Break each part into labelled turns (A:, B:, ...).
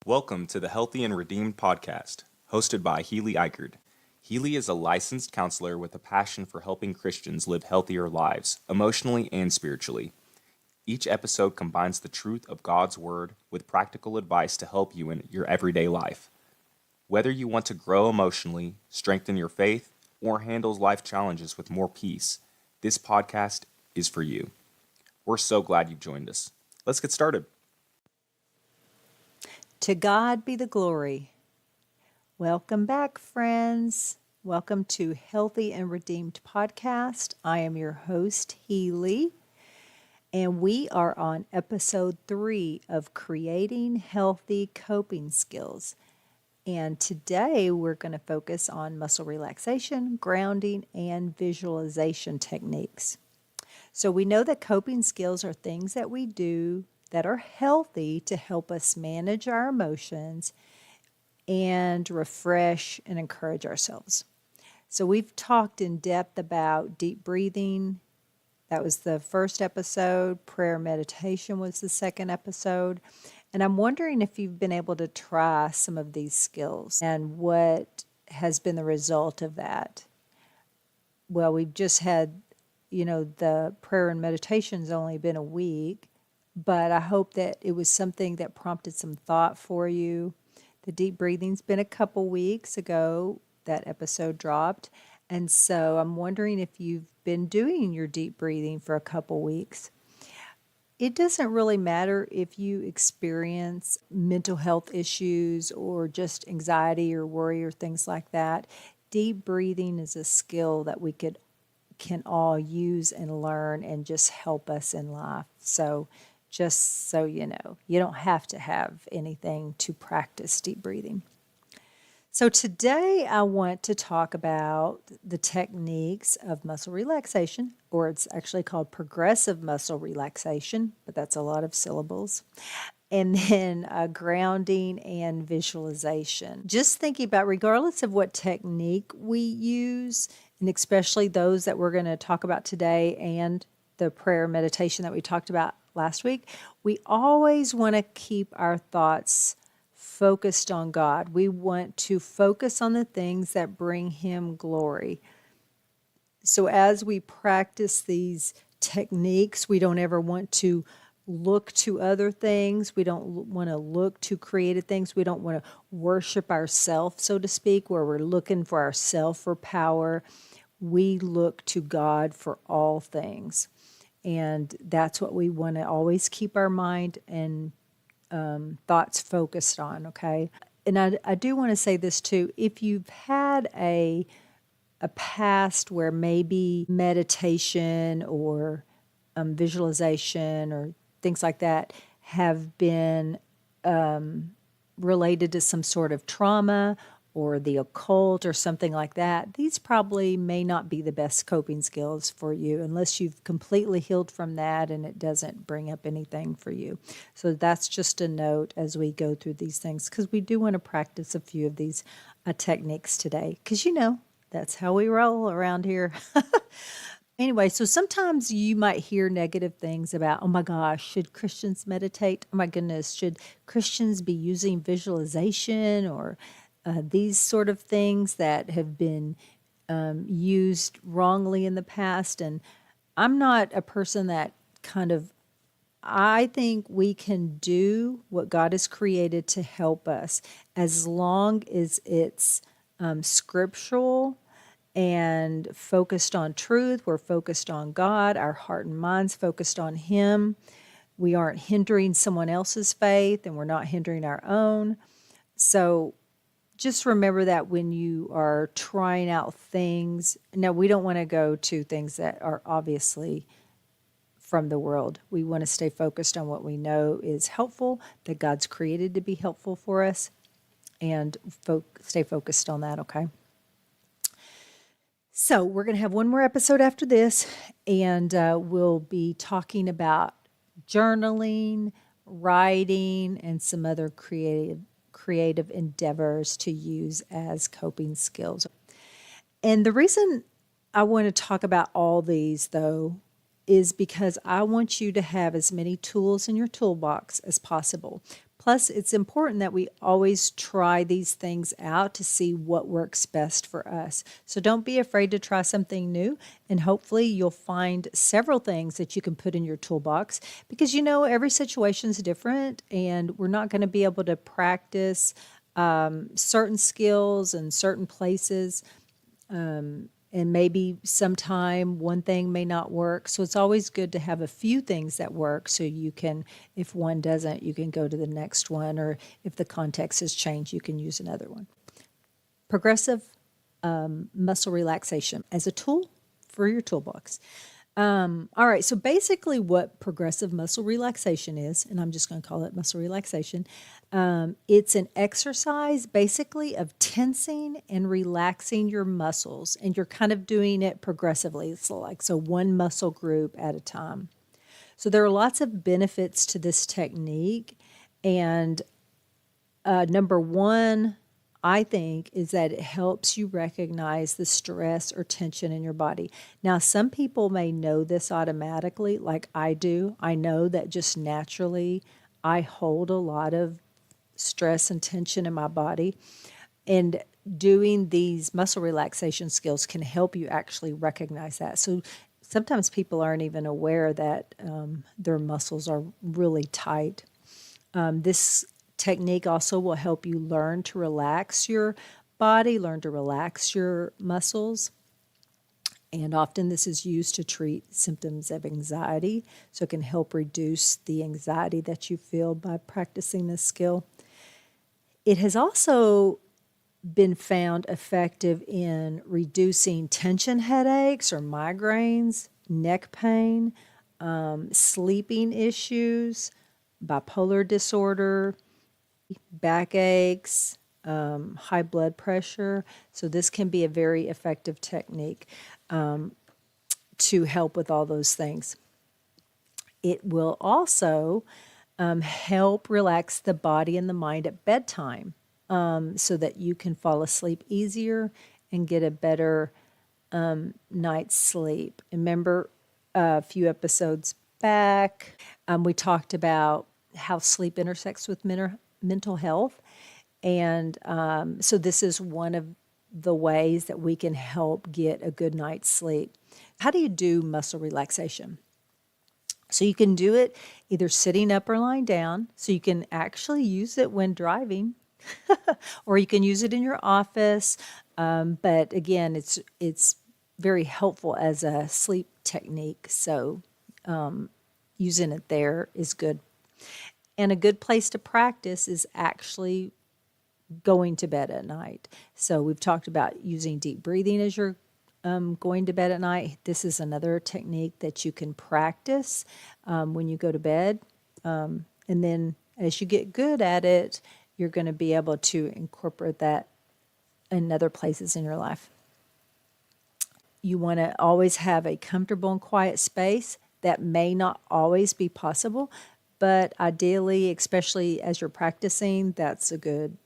A: Welcome to the Healthy and Redeemed podcast, hosted by Healy Eichert. Healy is a licensed counselor with a passion for helping Christians live healthier lives, emotionally and spiritually. Each episode combines the truth of God's Word with practical advice to help you in your everyday life. Whether you want to grow emotionally, strengthen your faith, or handle life challenges with more peace, this podcast is for you. We're so glad you've joined us. Let's get started.
B: To God be the glory. Welcome back, friends. Welcome to Healthy and Redeemed podcast. I am your host, Healy, and we are on episode 3 of Creating Healthy Coping Skills. And today we're going to focus on muscle relaxation, grounding, and visualization techniques. So we know that coping skills are things that we do that are healthy to help us manage our emotions and refresh and encourage ourselves. So we've talked in depth about deep breathing. That was the first episode. Prayer meditation was the second episode. And I'm wondering if you've been able to try some of these skills and what has been the result of that. Well, we've just had, the prayer and meditation's only been a week. But I hope that it was something that prompted some thought for you. The deep breathing's been a couple weeks ago. That episode dropped. And so I'm wondering if you've been doing your deep breathing for a couple weeks. It doesn't really matter if you experience mental health issues or just anxiety or worry or things like that. Deep breathing is a skill that we can all use and learn and just help us in life. So just so you know, you don't have to have anything to practice deep breathing. So today I want to talk about the techniques of muscle relaxation, or it's actually called progressive muscle relaxation, but that's a lot of syllables. And then grounding and visualization. Just thinking about, regardless of what technique we use, and especially those that we're going to talk about today and the prayer meditation that we talked about last week, we always want to keep our thoughts focused on God. We want to focus on the things that bring Him glory. So as we practice these techniques, we don't ever want to look to other things. We don't want to look to creative things. We don't want to worship ourselves, so to speak, where we're looking for ourselves for power. We look to God for all things. And that's what we want to always keep our mind and thoughts focused on, okay? And I do want to say this too. If you've had a past where maybe meditation or visualization or things like that have been related to some sort of trauma or the occult or something like that, these probably may not be the best coping skills for you unless you've completely healed from that and it doesn't bring up anything for you. So that's just a note as we go through these things, because we do want to practice a few of these techniques today, because that's how we roll around here. Anyway, so sometimes you might hear negative things about, oh my gosh, should Christians meditate? Oh my goodness, should Christians be using visualization or these sort of things that have been used wrongly in the past? And I'm not a person that I think we can do what God has created to help us as long as it's scriptural and focused on truth. We're focused on God. Our heart and mind's focused on Him. We aren't hindering someone else's faith, and we're not hindering our own. So just remember that when you are trying out things. Now, we don't want to go to things that are obviously from the world. We want to stay focused on what we know is helpful, that God's created to be helpful for us, and stay focused on that, okay? So we're going to have one more episode after this, and we'll be talking about journaling, writing, and some other creative endeavors to use as coping skills. And the reason I want to talk about all these, though, is because I want you to have as many tools in your toolbox as possible. Plus, it's important that we always try these things out to see what works best for us. So don't be afraid to try something new, and hopefully you'll find several things that you can put in your toolbox, because every situation is different, and we're not going to be able to practice certain skills in certain places. And maybe sometime one thing may not work. So it's always good to have a few things that work, so you can, if one doesn't, you can go to the next one, or if the context has changed, you can use another one. Progressive muscle relaxation as a tool for your toolbox. All right, so basically what progressive muscle relaxation is, and I'm just going to call it muscle relaxation, it's an exercise basically of tensing and relaxing your muscles, and you're kind of doing it progressively. It's like one muscle group at a time. So there are lots of benefits to this technique, and number one, I think, is that it helps you recognize the stress or tension in your body. Now, some people may know this automatically, like I do. I know that just naturally I hold a lot of stress and tension in my body. And doing these muscle relaxation skills can help you actually recognize that. So sometimes people aren't even aware that their muscles are really tight. This technique also will help you learn to relax your body, learn to relax your muscles. And often this is used to treat symptoms of anxiety. So it can help reduce the anxiety that you feel by practicing this skill. It has also been found effective in reducing tension headaches or migraines, neck pain, sleeping issues, bipolar disorder, backaches, high blood pressure. So this can be a very effective technique to help with all those things. It will also help relax the body and the mind at bedtime, so that you can fall asleep easier and get a better night's sleep. Remember a few episodes back, we talked about how sleep intersects with mental health. And so this is one of the ways that we can help get a good night's sleep. How do you do muscle relaxation? So you can do it either sitting up or lying down. So you can actually use it when driving, or you can use it in your office. But again, it's very helpful as a sleep technique. So using it there is good. And a good place to practice is actually going to bed at night. So we've talked about using deep breathing as you're going to bed at night. This is another technique that you can practice when you go to bed. And then as you get good at it, you're going to be able to incorporate that in other places in your life. You want to always have a comfortable and quiet space. That may not always be possible, but ideally, especially as you're practicing, that's a good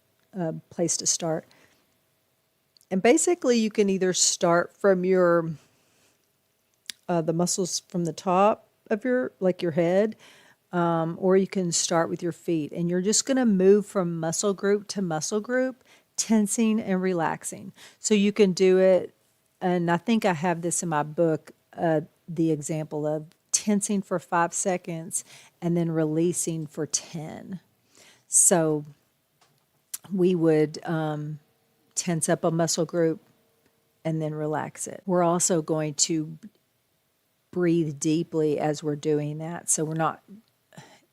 B: place to start. And basically, you can either start from your the muscles from the top of your head, or you can start with your feet. And you're just going to move from muscle group to muscle group, tensing and relaxing. So you can do it, and I think I have this in my book, the example of tensing for 5 seconds and then releasing for 10. So we would tense up a muscle group and then relax it. We're also going to breathe deeply as we're doing that. So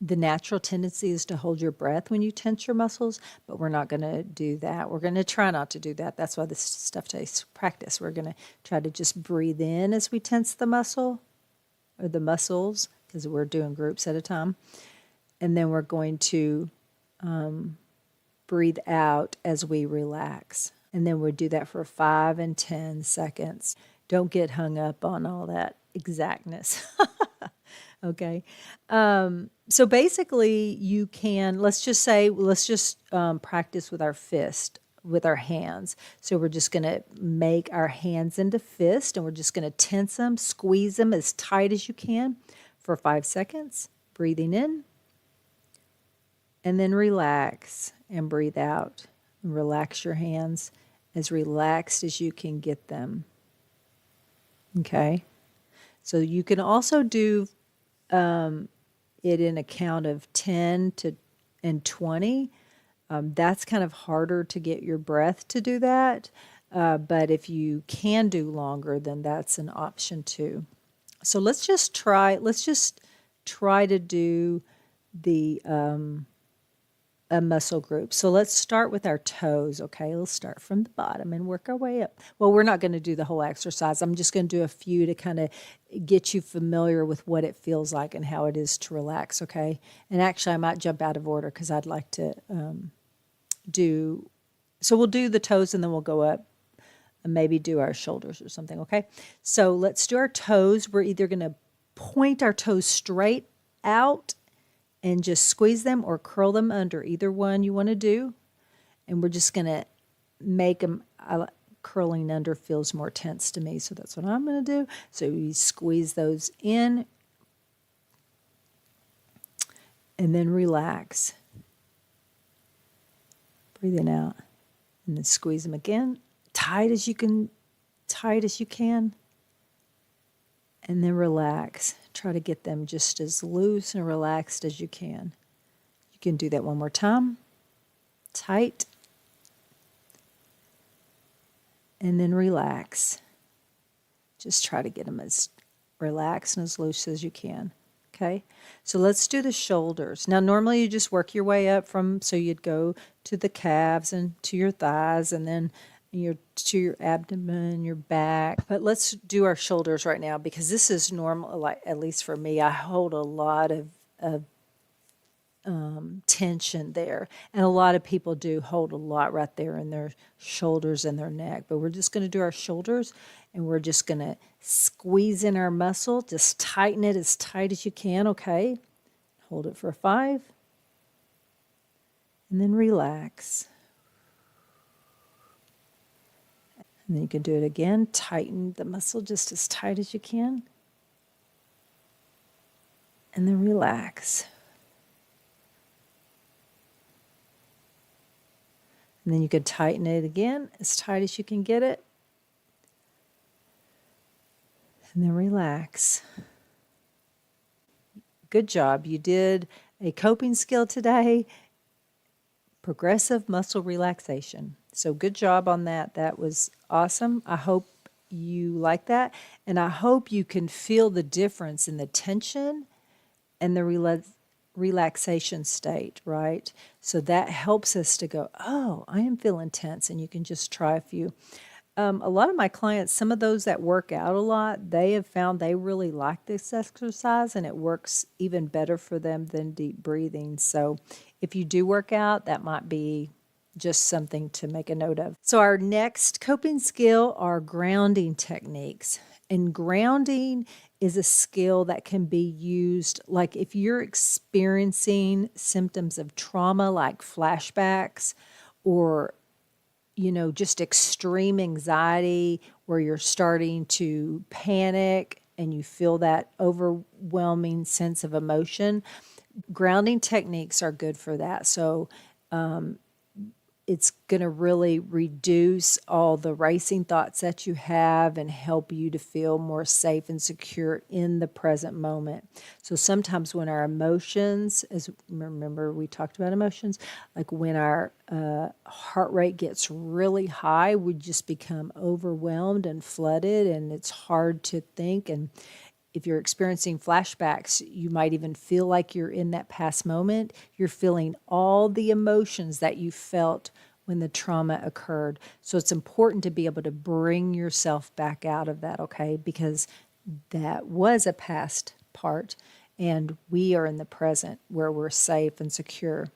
B: the natural tendency is to hold your breath when you tense your muscles, but we're not going to do that. We're going to try not to do that. That's why this stuff takes practice. We're going to try to just breathe in as we tense the muscle or the muscles, because we're doing groups at a time. And then we're going to breathe out as we relax. And then we'll do that for 5 and 10 seconds. Don't get hung up on all that exactness. Okay. So basically you can, let's just practice with our fist, with our hands. So we're just going to make our hands into fists, and we're just going to tense them, squeeze them as tight as you can for 5 seconds, breathing in And then relax and breathe out. And relax your hands as relaxed as you can get them. Okay? So you can also do it in a count of 10 and 20. That's kind of harder to get your breath to do that. But if you can do longer, then that's an option too. So let's just try to do the a muscle group. So let's start with our toes, okay? Let's start from the bottom and work our way up. Well, we're not going to do the whole exercise. I'm just going to do a few to kind of get you familiar with what it feels like and how it is to relax, okay? And actually, I might jump out of order because I'd like to so we'll do the toes and then we'll go up and maybe do our shoulders or something, okay? So let's do our toes. We're either going to point our toes straight out and just squeeze them or curl them under, either one you want to do. And we're just going to make them, curling under feels more tense to me, so that's what I'm going to do. So you squeeze those in and then relax. Breathing out and then squeeze them again, tight as you can, and then relax. Try to get them just as loose and relaxed as you can. You can do that one more time. Tight. And then relax. Just try to get them as relaxed and as loose as you can. Okay? So let's do the shoulders. Now, normally you just work your way up so you'd go to the calves and to your thighs and then to your abdomen, your back. But let's do our shoulders right now because this is normal, like at least for me. I hold a lot of tension there. And a lot of people do hold a lot right there in their shoulders and their neck. But we're just going to do our shoulders and we're just going to squeeze in our muscle. Just tighten it as tight as you can, okay? Hold it for 5. And then relax. And then you can do it again. Tighten the muscle just as tight as you can. And then relax. And then you can tighten it again as tight as you can get it. And then relax. Good job. You did a coping skill today. Progressive muscle relaxation. So good job on that. That was awesome. I hope you like that. And I hope you can feel the difference in the tension and the relaxation state, right? So that helps us to go, oh, I am feeling tense. And you can just try a few. A lot of my clients, some of those that work out a lot, they have found they really like this exercise and it works even better for them than deep breathing. So if you do work out, that might be just something to make a note of. So our next coping skill are grounding techniques. And grounding is a skill that can be used, like if you're experiencing symptoms of trauma like flashbacks or just extreme anxiety where you're starting to panic and you feel that overwhelming sense of emotion. Grounding techniques are good for that. So it's going to really reduce all the racing thoughts that you have and help you to feel more safe and secure in the present moment. So sometimes when our emotions, remember we talked about emotions, like when our heart rate gets really high, we just become overwhelmed and flooded and it's hard to think. And if you're experiencing flashbacks, you might even feel like you're in that past moment. You're feeling all the emotions that you felt when the trauma occurred. So it's important to be able to bring yourself back out of that, okay? Because that was a past part and we are in the present where we're safe and secure.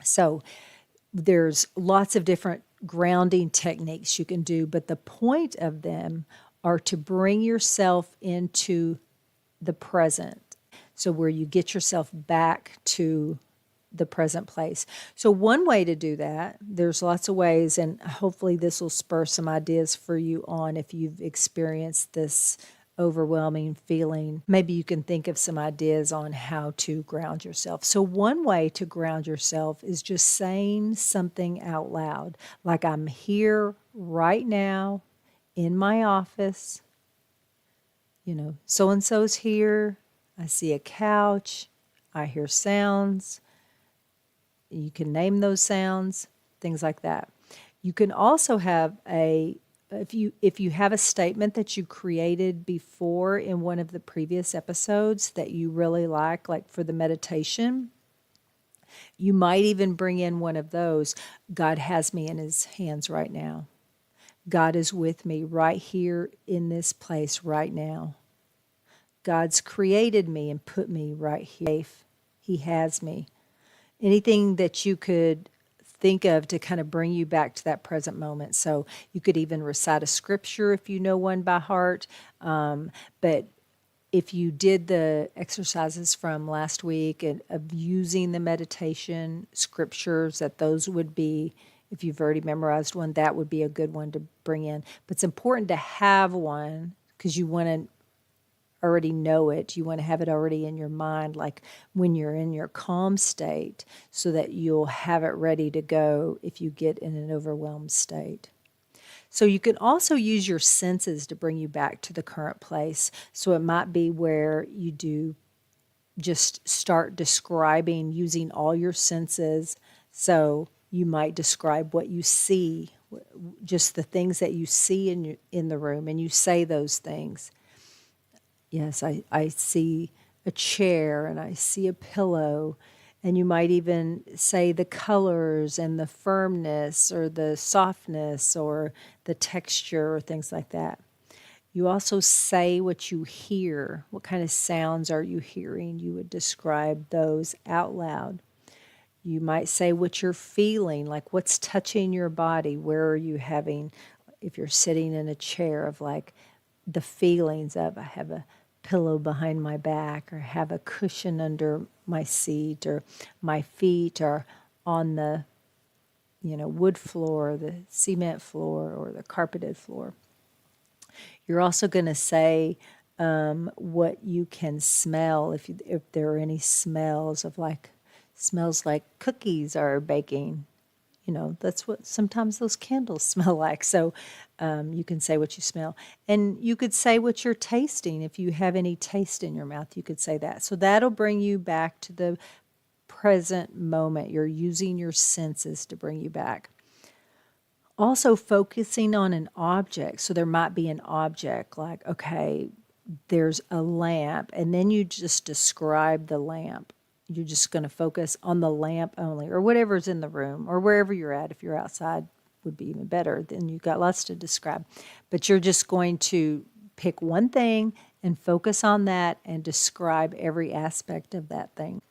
B: So there's lots of different grounding techniques you can do, but the point of them are to bring yourself into the present. So where you get yourself back to the present place. So one way to do that, there's lots of ways, and hopefully this will spur some ideas for you on if you've experienced this overwhelming feeling, maybe you can think of some ideas on how to ground yourself. So one way to ground yourself is just saying something out loud, like I'm here right now in my office, so-and-so's here, I see a couch, I hear sounds. You can name those sounds, things like that. You can also have if you have a statement that you created before in one of the previous episodes that you really like for the meditation, you might even bring in one of those. God has me in his hands right now. God is with me right here in this place right now. God's created me and put me right here. He has me. Anything that you could think of to kind of bring you back to that present moment. So you could even recite a scripture if you know one by heart. But if you did the exercises from last week and of using the meditation scriptures, that those would be, if you've already memorized one, that would be a good one to bring in. But it's important to have one because you want to already know it. You want to have it already in your mind, like when you're in your calm state, so that you'll have it ready to go if you get in an overwhelmed state. So you can also use your senses to bring you back to the current place. So it might be where you do just start describing using all your senses. So you might describe what you see, just the things that you see in the room, and you say those things. Yes, I see a chair and I see a pillow, and you might even say the colors and the firmness or the softness or the texture or things like that. You also say what you hear. What kind of sounds are you hearing? You would describe those out loud. You might say what you're feeling, like what's touching your body. Where are you having, if you're sitting in a chair, of like the feelings of, I have a pillow behind my back, or have a cushion under my seat, or my feet are on the wood floor, the cement floor, or the carpeted floor. You're also going to say what you can smell, if there are any smells of smells like cookies are baking. That's what sometimes those candles smell like. So you can say what you smell. And you could say what you're tasting. If you have any taste in your mouth, you could say that. So that'll bring you back to the present moment. You're using your senses to bring you back. Also focusing on an object. So there might be an object like, okay, there's a lamp, and then you just describe the lamp. You're just going to focus on the lamp only, or whatever's in the room, or wherever you're at. If you're outside, would be even better. Then you've got lots to describe. But you're just going to pick one thing and focus on that and describe every aspect of that thing.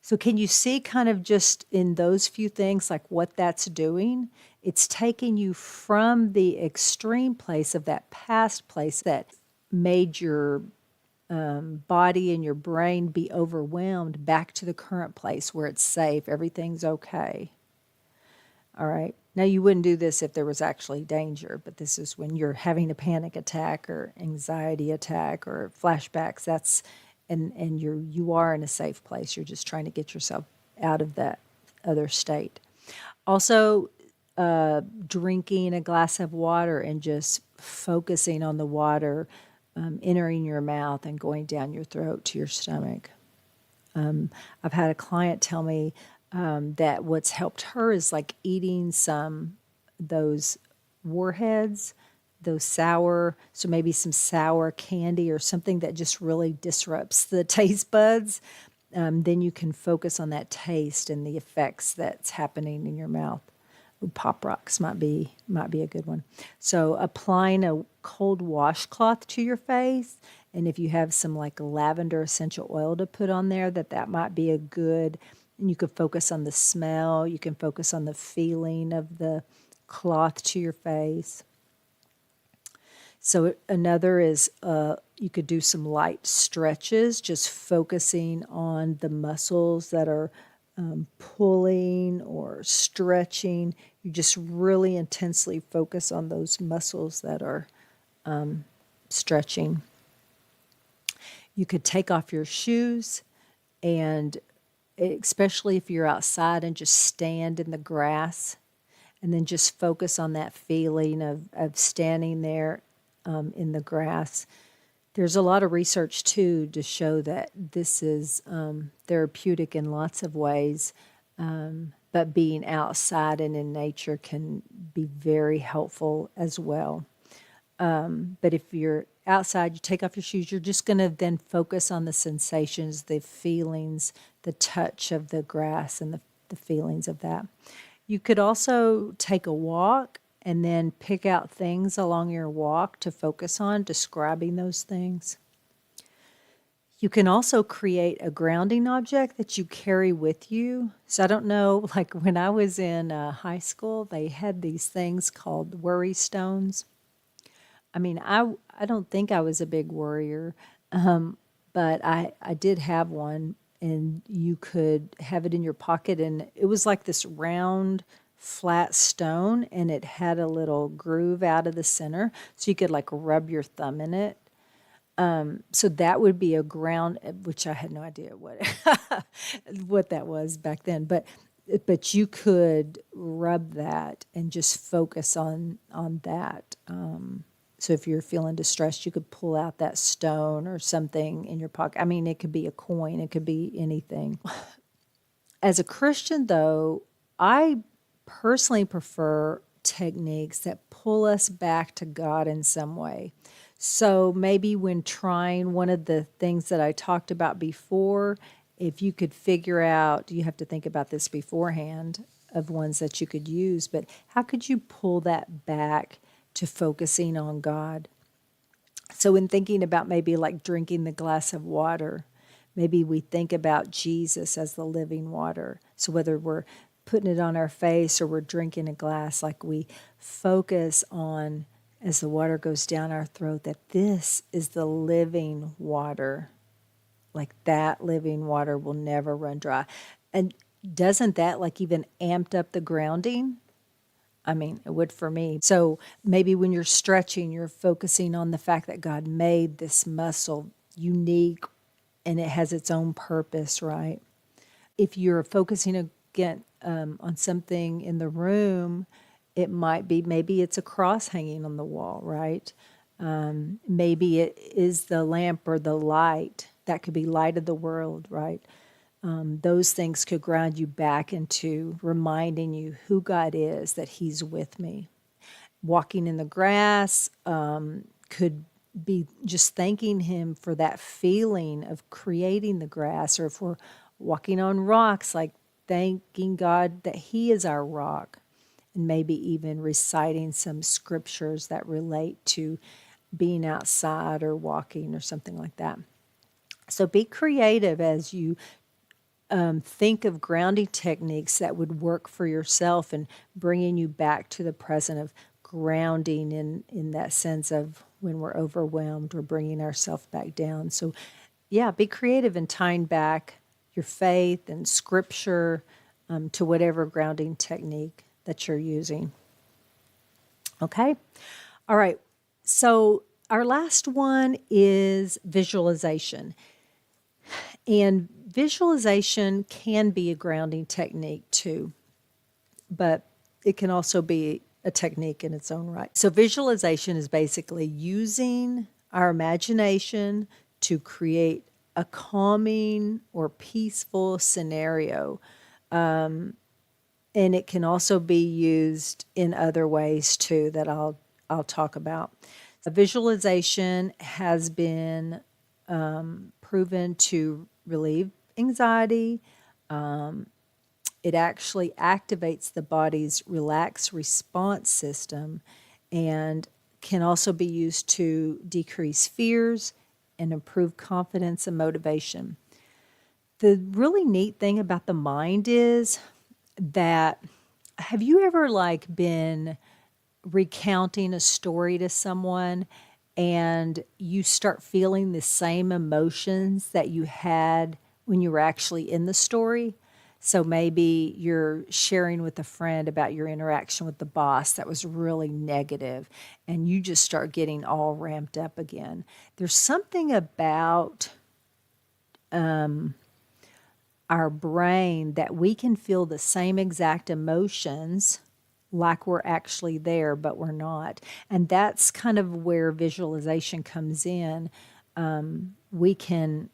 B: So can you see kind of just in those few things, like what that's doing? It's taking you from the extreme place of that past place that made your body and your brain be overwhelmed, back to the current place where it's safe, everything's okay. All right. Now, you wouldn't do this if there was actually danger, but this is when you're having a panic attack or anxiety attack or flashbacks. And you are in a safe place. You're just trying to get yourself out of that other state. Also, drinking a glass of water and just focusing on the water entering your mouth and going down your throat to your stomach. I've had a client tell me that what's helped her is like eating those warheads, those sour, so maybe some sour candy or something that just really disrupts the taste buds. Then you can focus on that taste and the effects that's happening in your mouth. Pop rocks might be a good one. So applying a cold washcloth to your face, and if you have some like lavender essential oil to put on there, that might be a good. And you could focus on the smell. You can focus on the feeling of the cloth to your face. So another is you could do some light stretches, just focusing on the muscles that are pulling or stretching. You just really intensely focus on those muscles that are stretching. You could take off your shoes, and especially if you're outside, and just stand in the grass and then just focus on that feeling of standing there in the grass. There's a lot of research, too, to show that this is therapeutic in lots of ways, but being outside and in nature can be very helpful as well. But if you're outside, you take off your shoes, you're just going to then focus on the sensations, the feelings, the touch of the grass and the feelings of that. You could also take a walk and then pick out things along your walk to focus on, describing those things. You can also create a grounding object that you carry with you. So I don't know, like when I was in high school, they had these things called worry stones. I mean, I don't think I was a big worrier, but I did have one, and you could have it in your pocket, and it was like this round, flat stone, and it had a little groove out of the center, so you could like rub your thumb in it. So that would be a ground, which I had no idea what that was back then, but you could rub that and just focus on that. So if you're feeling distressed, you could pull out that stone or something in your pocket. I mean, it could be a coin, it could be anything. As a Christian, though, I personally prefer techniques that pull us back to God in some way. So maybe when trying one of the things that I talked about before, if you could figure out, you have to think about this beforehand of ones that you could use, but how could you pull that back to focusing on God? So in thinking about maybe like drinking the glass of water, maybe we think about Jesus as the living water. So whether we're putting it on our face or we're drinking a glass, like we focus on, as the water goes down our throat, that this is the living water. Like that living water will never run dry. And doesn't that like even amped up the grounding? I mean, it would for me. So maybe when you're stretching, you're focusing on the fact that God made this muscle unique and it has its own purpose, right? If you're focusing again on something in the room, it might be, maybe it's a cross hanging on the wall, right? Maybe it is the lamp or the light. That could be light of the world, right? Those things could ground you back into reminding you who God is, that He's with me. Walking in the grass could be just thanking Him for that feeling of creating the grass, or if we're walking on rocks, like thanking God that He is our rock, and maybe even reciting some scriptures that relate to being outside or walking or something like that. So be creative as you think of grounding techniques that would work for yourself and bringing you back to the present, of grounding in that sense of when we're overwhelmed, we're bringing ourselves back down. So yeah, be creative in tying back your faith and scripture to whatever grounding technique that you're using. Okay? All right. So our last one is visualization. And visualization can be a grounding technique too, but it can also be a technique in its own right. So visualization is basically using our imagination to create a calming or peaceful scenario. And it can also be used in other ways too that I'll talk about. Visualization has been proven to relieve anxiety. It actually activates the body's relaxed response system and can also be used to decrease fears and improve confidence and motivation. The really neat thing about the mind is that, have you ever like been recounting a story to someone and you start feeling the same emotions that you had when you were actually in the story? So maybe you're sharing with a friend about your interaction with the boss that was really negative, and you just start getting all ramped up again. There's something about our brain that we can feel the same exact emotions like we're actually there, but we're not. And that's kind of where visualization comes in. We can,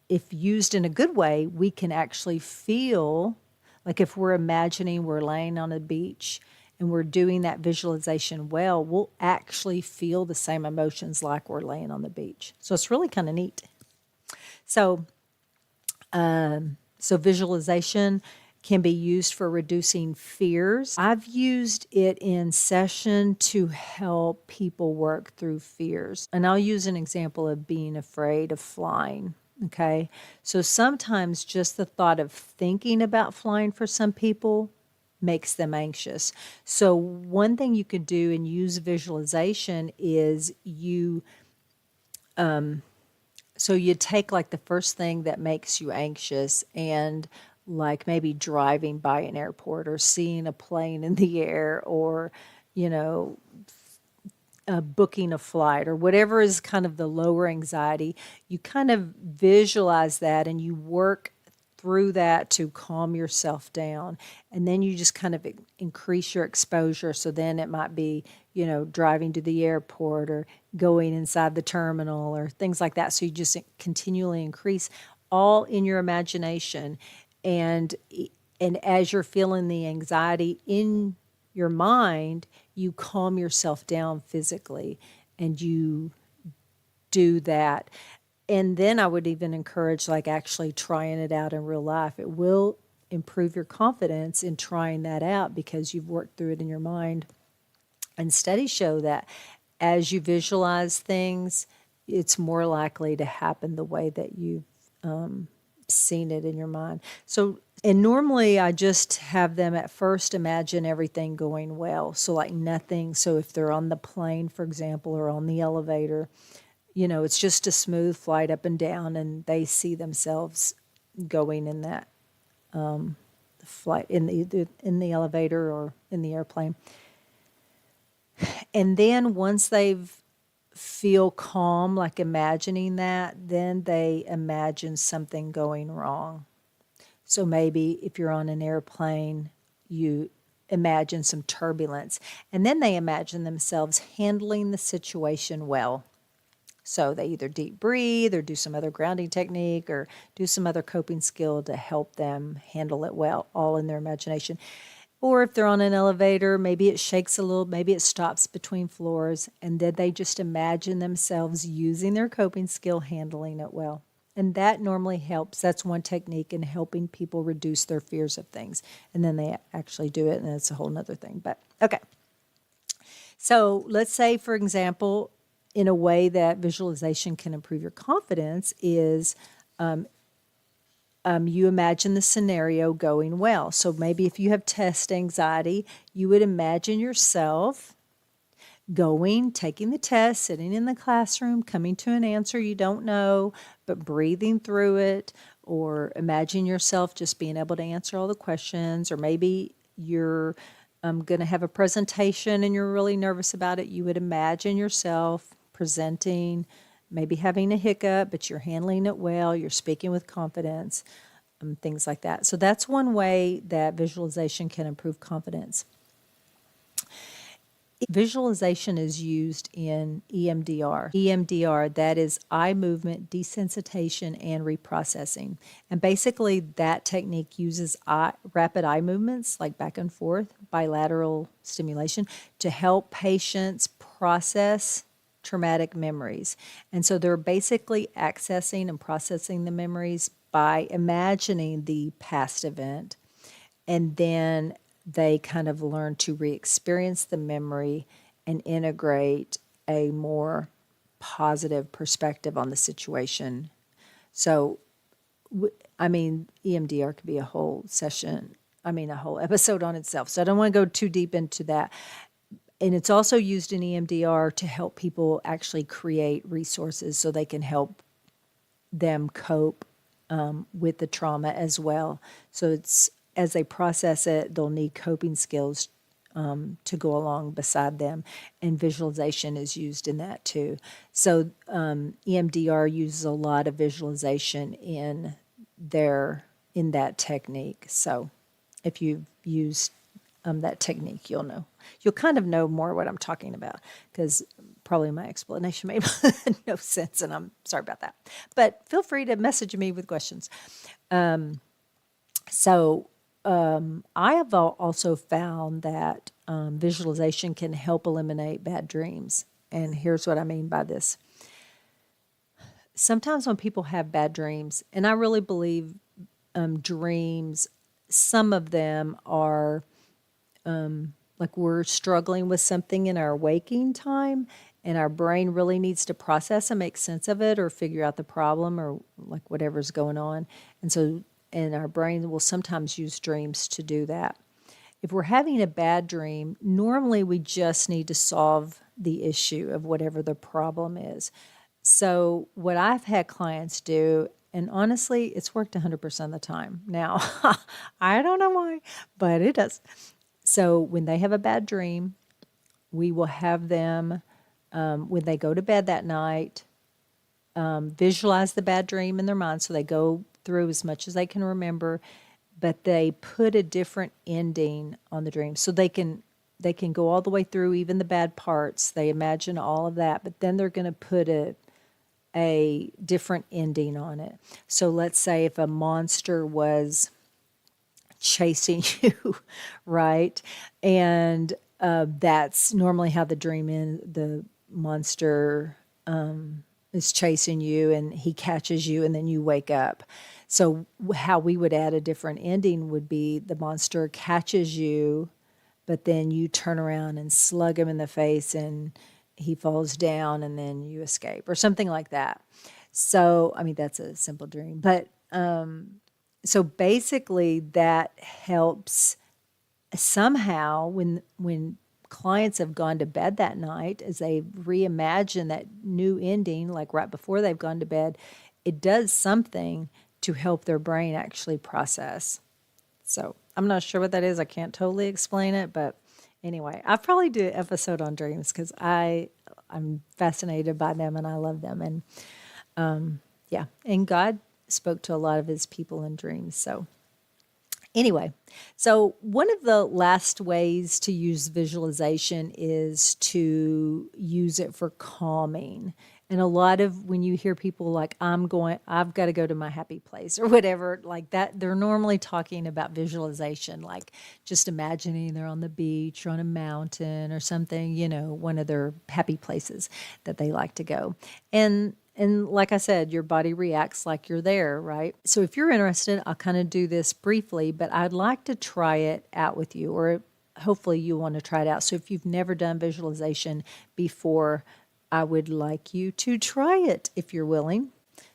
B: if used in a good way, we can actually feel like if we're imagining we're laying on a beach and we're doing that visualization well, we'll actually feel the same emotions like we're laying on the beach. So it's really kind of neat. So, so visualization can be used for reducing fears. I've used it in session to help people work through fears. And I'll use an example of being afraid of flying. Okay. So sometimes just the thought of thinking about flying for some people makes them anxious. So one thing you could do and use visualization is you take like the first thing that makes you anxious and like maybe driving by an airport or seeing a plane in the air or, you know, booking a flight or whatever is kind of the lower anxiety, you kind of visualize that and you work through that to calm yourself down. And then you just kind of increase your exposure. So then it might be, driving to the airport or going inside the terminal or things like that. So you just continually increase all in your imagination. And as you're feeling the anxiety in your mind, you calm yourself down physically and you do that. And then I would even encourage like actually trying it out in real life. It will improve your confidence in trying that out because you've worked through it in your mind. And studies show that as you visualize things, it's more likely to happen the way that you've seen it in your mind. So, and normally I just have them at first imagine everything going well. So like nothing. So if they're on the plane, for example, or on the elevator, it's just a smooth flight up and down, and they see themselves going in that flight in the elevator or in the airplane. And then once they feel calm, like imagining that, then they imagine something going wrong. So maybe if you're on an airplane, you imagine some turbulence, and then they imagine themselves handling the situation well. So they either deep breathe or do some other grounding technique or do some other coping skill to help them handle it well, all in their imagination. Or if they're on an elevator, maybe it shakes a little, maybe it stops between floors, and then they just imagine themselves using their coping skill, handling it well. And that normally helps. That's one technique in helping people reduce their fears of things. And then they actually do it, and it's a whole nother thing. But okay. So let's say, for example, in a way that visualization can improve your confidence is you imagine the scenario going well. So maybe if you have test anxiety, you would imagine yourself taking the test, sitting in the classroom, coming to an answer you don't know, but breathing through it, or imagine yourself just being able to answer all the questions, or maybe you're going to have a presentation and you're really nervous about it. You would imagine yourself presenting, maybe having a hiccup, but you're handling it well, you're speaking with confidence, things like that. So that's one way that visualization can improve confidence. Visualization is used in EMDR. EMDR, that is eye movement desensitization and reprocessing. And basically that technique uses rapid eye movements, like back and forth, bilateral stimulation, to help patients process traumatic memories. And so they're basically accessing and processing the memories by imagining the past event, and then they kind of learn to re-experience the memory and integrate a more positive perspective on the situation. So, EMDR could be a whole session, a whole episode on itself. So I don't want to go too deep into that. And it's also used in EMDR to help people actually create resources so they can help them cope with the trauma as well. So it's as they process it, they'll need coping skills to go along beside them, and visualization is used in that too. So EMDR uses a lot of visualization in that technique. So if you've used that technique, you'll kind of know more what I'm talking about, because probably my explanation made no sense, and I'm sorry about that. But feel free to message me with questions. I have also found that visualization can help eliminate bad dreams. And here's what I mean by this. Sometimes when people have bad dreams, and I really believe dreams, some of them are like we're struggling with something in our waking time, and our brain really needs to process and make sense of it or figure out the problem or like whatever's going on. And our brain will sometimes use dreams to do that. If we're having a bad dream, normally we just need to solve the issue of whatever the problem is. So what I've had clients do, and honestly, it's worked 100% of the time. Now, I don't know why, but it does. So when they have a bad dream, we will have them, when they go to bed that night, visualize the bad dream in their mind. So they go through as much as they can remember, but they put a different ending on the dream. So they can go all the way through, even the bad parts. They imagine all of that, but then they're going to put a different ending on it. So let's say if a monster was chasing you, right? And that's normally how the dream ends. The monster is chasing you, and he catches you, and then you wake up. So how we would add a different ending would be the monster catches you, but then you turn around and slug him in the face, and he falls down, and then you escape, or something like that. So, I mean, that's a simple dream. But so basically that helps somehow when clients have gone to bed that night, as they reimagine that new ending, like right before they've gone to bed, it does something to help their brain actually process. So I'm not sure what that is. I can't totally explain it, but anyway, I'll probably do an episode on dreams because I'm fascinated by them and I love them. And yeah, and God spoke to a lot of his people in dreams. So anyway, so one of the last ways to use visualization is to use it for calming. And a lot of when you hear people like, I've got to go to my happy place or whatever like that, they're normally talking about visualization, like just imagining they're on the beach or on a mountain or something, one of their happy places that they like to go. And like I said, your body reacts like you're there, right? So if you're interested, I'll kind of do this briefly, but I'd like to try it out with you, or hopefully you want to try it out. So if you've never done visualization before, I would like you to try it if you're willing.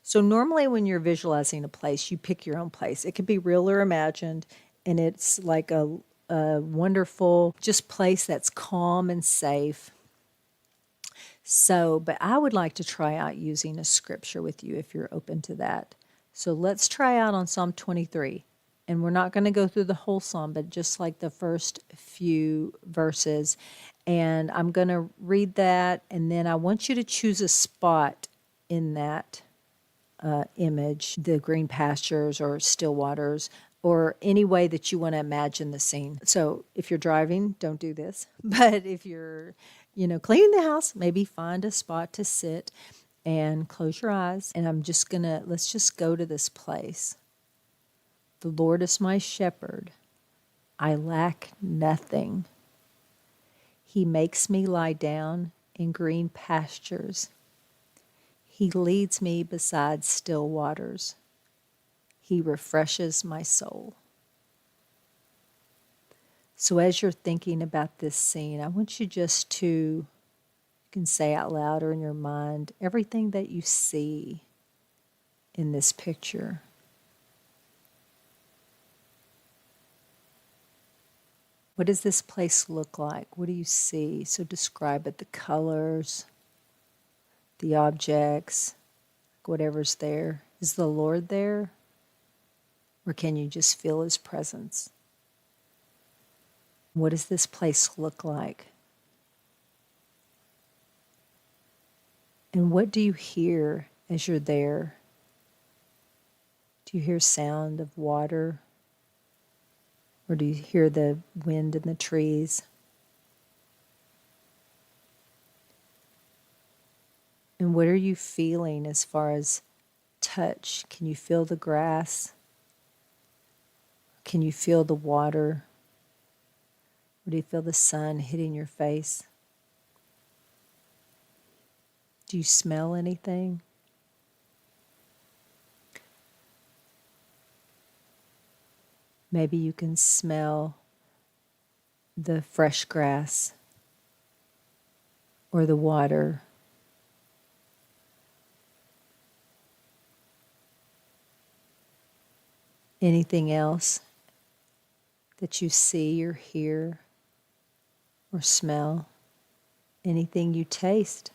B: So normally when you're visualizing a place, you pick your own place. It could be real or imagined, and it's like a wonderful just place that's calm and safe. So, but I would like to try out using a scripture with you if you're open to that. So let's try out on Psalm 23. And we're not going to go through the whole psalm, but just like the first few verses. And I'm going to read that, and then I want you to choose a spot in that image, the green pastures or still waters, or any way that you want to imagine the scene. So if you're driving, don't do this. But if you're, cleaning the house, maybe find a spot to sit and close your eyes. And let's just go to this place. The Lord is my shepherd. I lack nothing. He makes me lie down in green pastures. He leads me beside still waters. He refreshes my soul. So as you're thinking about this scene, I want you just to, you can say out loud or in your mind, everything that you see in this picture. What does this place look like? What do you see? So describe it, the colors, the objects, whatever's there. Is the Lord there? Or can you just feel his presence? What does this place look like? And what do you hear as you're there? Do you hear sound of water? Or do you hear the wind in the trees? And what are you feeling as far as touch? Can you feel the grass? Can you feel the water? Or do you feel the sun hitting your face? Do you smell anything? Maybe you can smell the fresh grass or the water. Anything else that you see or hear or smell? Anything you taste?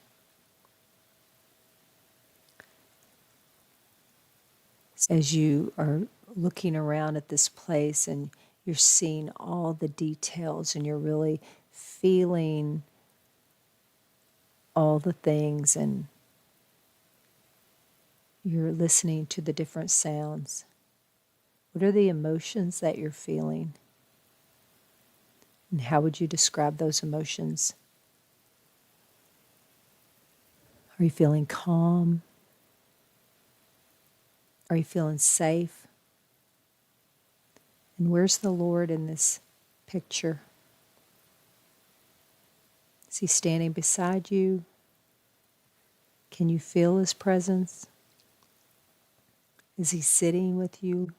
B: As you are looking around at this place and you're seeing all the details and you're really feeling all the things and you're listening to the different sounds. What are the emotions that you're feeling? And how would you describe those emotions? Are you feeling calm? Are you feeling safe? And where's the Lord in this picture? Is he standing beside you? Can you feel his presence? Is he sitting with you?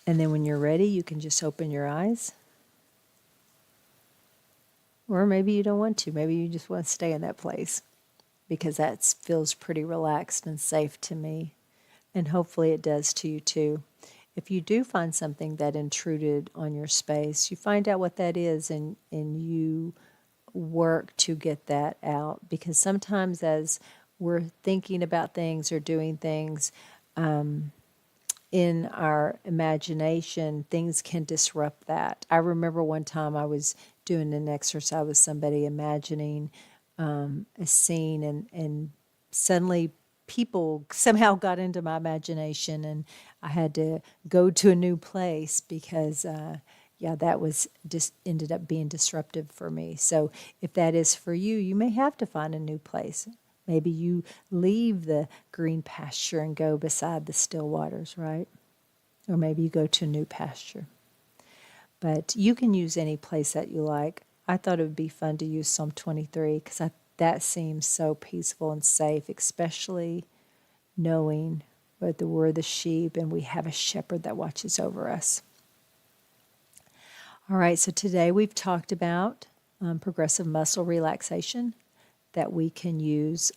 B: And then when you're ready, you can just open your eyes. Or maybe you don't want to. Maybe you just want to stay in that place because that feels pretty relaxed and safe to me. And hopefully it does to you too. If you do find something that intruded on your space, you find out what that is and you work to get that out. Because sometimes as we're thinking about things or doing things, in our imagination, things can disrupt that. I remember one time I was doing an exercise with somebody imagining a scene, and suddenly people somehow got into my imagination, and I had to go to a new place because, yeah, that was just ended up being disruptive for me. So if that is for you, you may have to find a new place. Maybe you leave the green pasture and go beside the still waters, right? Or maybe you go to a new pasture. But you can use any place that you like. I thought it would be fun to use Psalm 23 because that seems so peaceful and safe, especially knowing that we're the sheep and we have a shepherd that watches over us. All right, so today we've talked about progressive muscle relaxation that we can use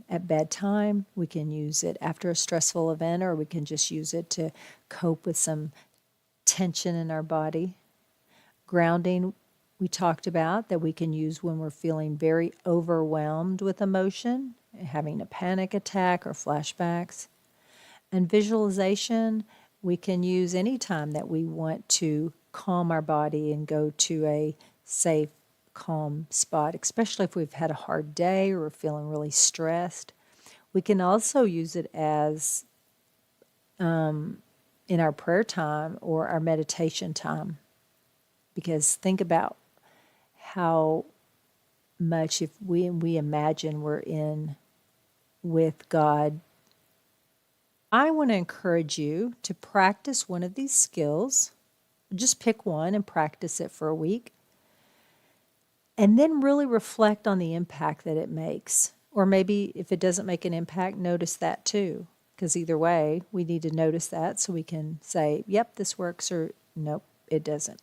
B: at bedtime. We can use it after a stressful event, or we can just use it to cope with some tension in our body. Grounding, we talked about that we can use when we're feeling very overwhelmed with emotion, having a panic attack or flashbacks. And visualization, we can use anytime that we want to calm our body and go to a safe, calm spot, especially if we've had a hard day or we're feeling really stressed. We can also use it as in our prayer time or our meditation time. Because think about how much if we imagine we're in with God. I want to encourage you to practice one of these skills. Just pick one and practice it for a week. And then really reflect on the impact that it makes. Or maybe if it doesn't make an impact, notice that too. Because either way, we need to notice that so we can say, yep, this works, or nope, it doesn't.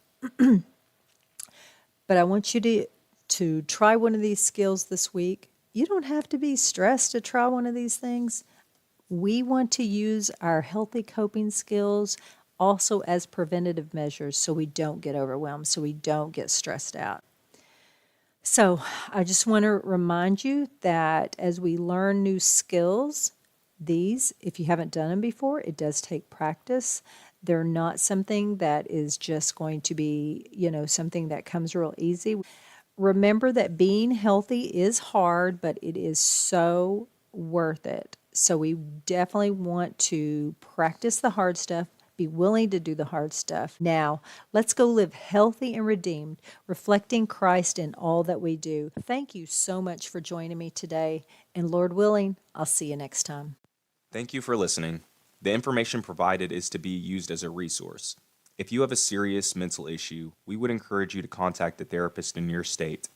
B: But I want you to try one of these skills this week. You don't have to be stressed to try one of these things. We want to use our healthy coping skills also as preventative measures so we don't get overwhelmed, so we don't get stressed out. So I just want to remind you that as we learn new skills, these, if you haven't done them before, it does take practice. They're not something that is just going to be, something that comes real easy. Remember that being healthy is hard, but it is so worth it. So we definitely want to practice the hard stuff, be willing to do the hard stuff. Now, let's go live healthy and redeemed, reflecting Christ in all that we do. Thank you so much for joining me today, and Lord willing, I'll see you next time.
A: Thank you for listening. The information provided is to be used as a resource. If you have a serious mental issue, we would encourage you to contact a therapist in your state.